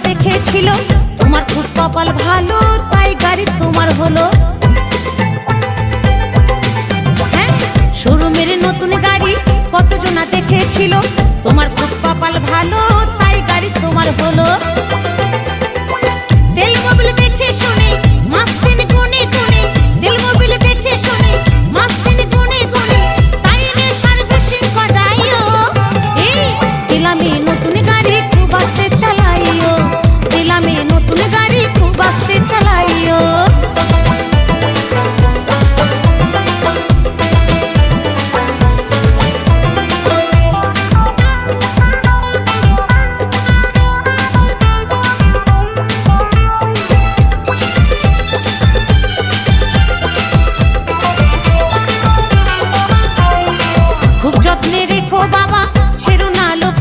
দেখেছিল, তোমার খুব কপাল ভালো তাই গাড়ি তোমার হলো। হ্যাঁ, শোরুমের নতুন গাড়ি কতজনা দেখেছিল, তোমার খুব কপাল ভালো তাই গাড়ি তোমার হলো।